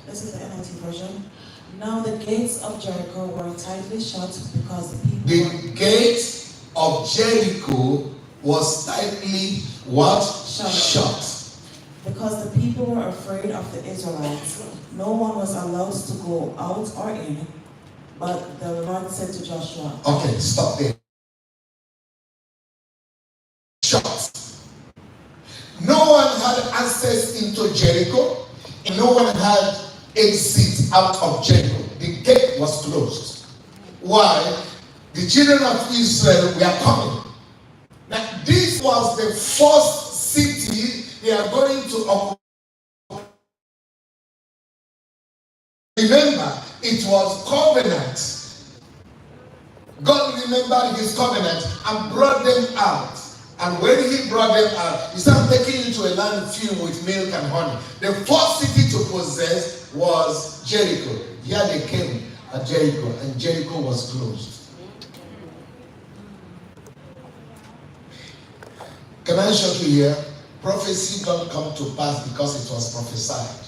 This is the NLT version. Now the gates of Jericho were tightly shut because the people The gate of Jericho was tightly what? Shut. Because the people were afraid of the Israelites. No one was allowed to go out or in. But the Lord said to Joshua. Okay, stop there. Shut. No one had access into Jericho, and no one had exit out of Jericho. The gate was closed. Why? The children of Israel were coming. Now, this was the first city they are going to occupy. Remember, it was covenant. God remembered his covenant and brought them out. And when he brought them out, he started taking you to a land filled with milk and honey. The first city to possess was Jericho. Here they came at Jericho, and Jericho was closed. Can I shock you here? Prophecy don't come to pass because it was prophesied.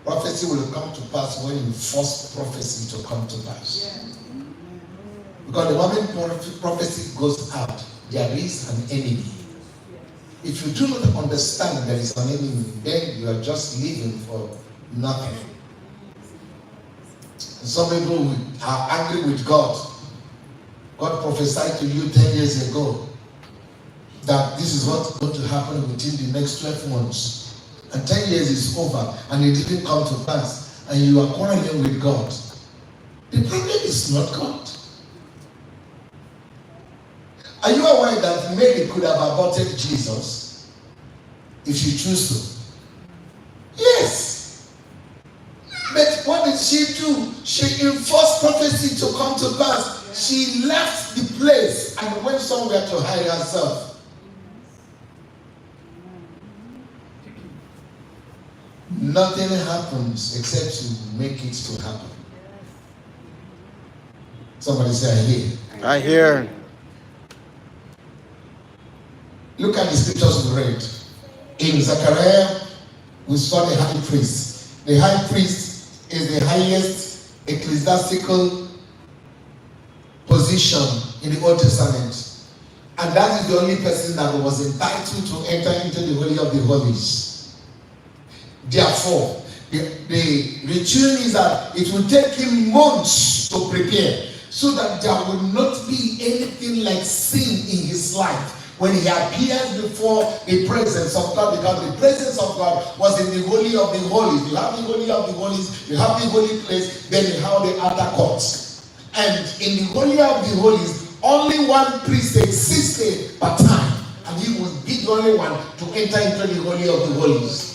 Prophecy will come to pass when you force prophecy to come to pass. Because the moment prophecy goes out, there is an enemy. If you do not understand there is an enemy, then you are just living for nothing. And some people are angry with God. God prophesied to you 10 years ago that this is what's going to happen within the next 12 months. And 10 years is over and it didn't come to pass. And you are quarreling with God. The problem is not God. Are you aware that Mary could have aborted Jesus if she chose to? Yes. But what did she do? She enforced prophecy to come to pass. She left the place and went somewhere to hide herself. Nothing happens except you make it to happen. Somebody say, I hear. I hear. Look at the scriptures we read. In Zechariah, we saw the high priest. The high priest is the highest ecclesiastical position in the Old Testament. And that is the only person that was entitled to enter into the Holy of the Holies. Therefore, the ritual is that it will take him months to prepare so that there will not be anything like sin in his life when he appears before the presence of God, because the presence of God was in the Holy of the Holies. You have the Holy of the Holies, you have the holy place, then you have the outer courts. And in the Holy of the Holies, only one priest existed per time, and he would be the only one to enter into the Holy of the Holies.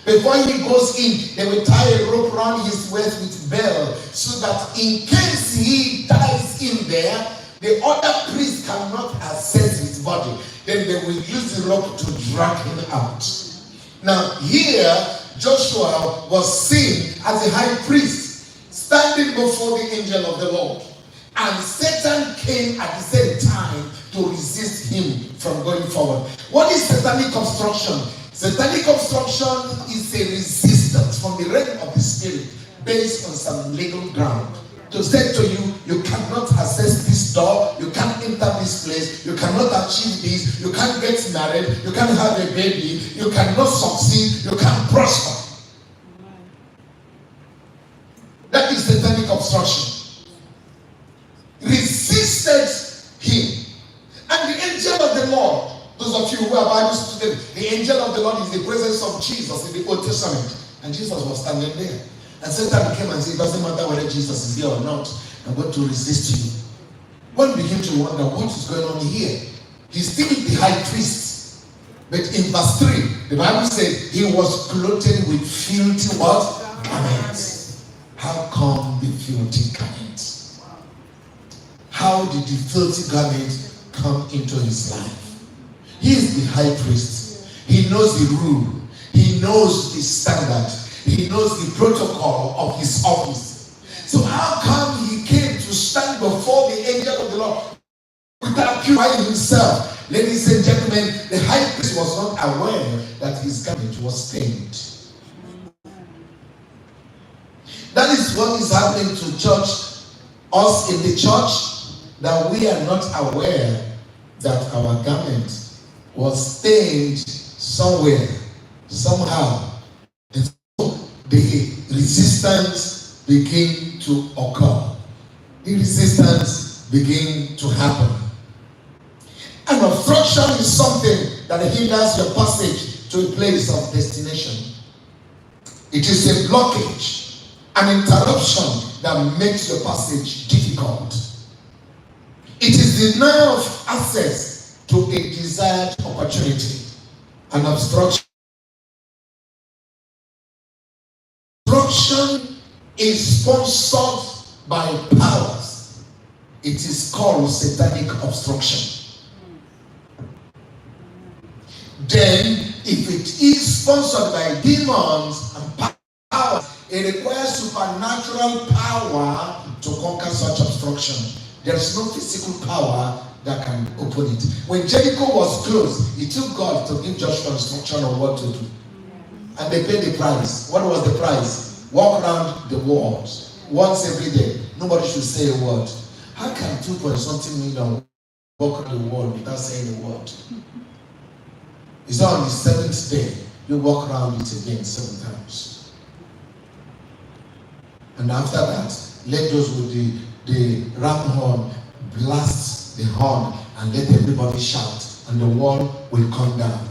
Before he goes in, they will tie a rope around his waist with bell, so that in case he dies in there, the other priest cannot access his body. Then they will use the rope to drag him out. Now here, Joshua was seen as a high priest standing before the angel of the Lord. And Satan came at the same time to resist him from going forward. What is satanic obstruction? Satanic obstruction is a resistance from the realm of the spirit based on some legal ground. To say to you, you cannot access this door, you can't enter this place, you cannot achieve this, you can't get married, you can't have a baby, you cannot succeed, you can't prosper. That is satanic obstruction. Resisted him. And the angel of the Lord, those of you who are Bible students, the angel of the Lord is the presence of Jesus in the Old Testament. And Jesus was standing there. And Satan came and said, it doesn't matter whether Jesus is here or not, I'm going to resist you. One began to wonder, what is going on here? He's still the high priest. But in verse 3, the Bible said he was clothed with filthy what? Garments. How come the filthy garments? How did the filthy garment come into his life? He is the high priest. He knows the rule. He knows the standard. He knows the protocol of his office. So how come he came to stand before the angel of the Lord without purifying himself? Ladies and gentlemen, the high priest was not aware that his garment was stained. That is what is happening to church, us in the church, that we are not aware that our garment was stained somewhere, somehow. And so the resistance begin to occur. The resistance begin to happen. An obstruction is something that hinders your passage to a place of destination. It is a blockage, an interruption that makes your passage difficult. It is denial of access to a desired opportunity. An obstruction is sponsored by powers. It is called satanic obstruction. Then, if it is sponsored by demons and powers, it requires supernatural power to conquer such obstruction. There is no physical power that can open it. When Jericho was closed, it took God to give Joshua instruction on what to do. And they paid the price. What was the price? Walk around the walls once every day. Nobody should say a word. How can 2.something million walk around the wall without saying a word? It's not on the seventh day. You walk around it again 7 times. And after that, let those with the ram horn blast the horn and let everybody shout, and the wall will come down.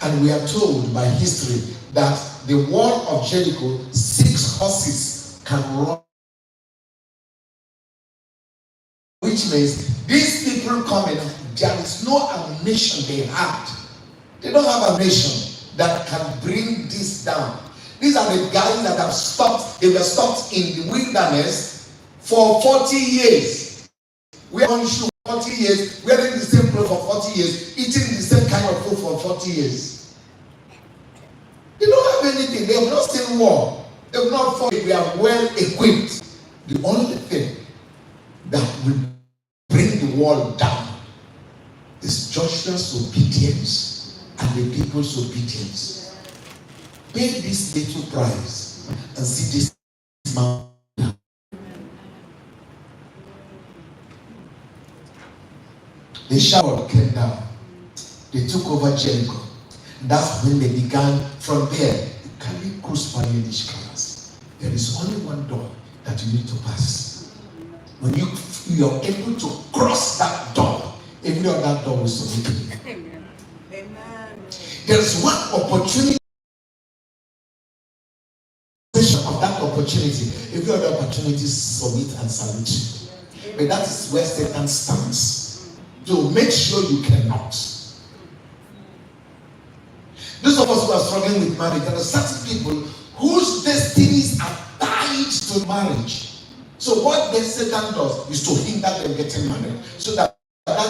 And we are told by history that the wall of Jericho, 6 horses can run. Which means these people coming, there is no ammunition they had. They don't have ammunition that can bring this down. These are the guys that have stopped. They were stopped in the wilderness for 40 years. We are on shoe 40 years, wearing the same clothes for 40 years, eating the same kind of food for 40 years. They don't have anything. They have not seen war. They have not fought. We are well equipped. The only thing that will bring the wall down is Joshua's obedience and the people's obedience. Pay this little price and see this mountain. The shower came down. They took over Jericho. That's when they began. From there, you can't cross by any colors. There is only one door that you need to pass. When you are able to cross that door, every other door will submit to you. Amen. Amen. There is one opportunity of that opportunity. Every other opportunity submit and salute you. But that is where Satan stands to make sure you cannot. Those of us who are struggling with marriage, there are certain people whose destinies are tied to marriage. So what then Satan does is to hinder them getting married, so that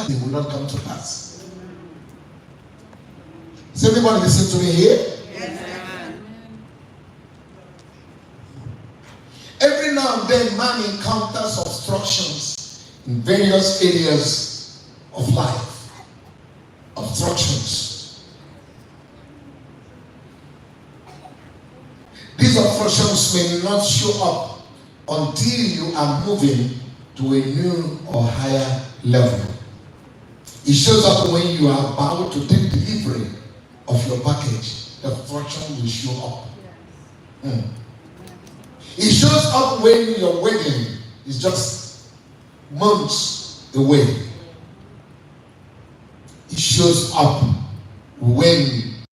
thing will not come to pass. Is everybody listen to me here? Yes. Every now and then, man encounters obstructions in various areas of life. Obstructions. These obstructions may not show up until you are moving to a new or higher level. It shows up when you are about to take delivery of your package. The obstruction will show up. It shows up when your wedding is just months away. It shows up when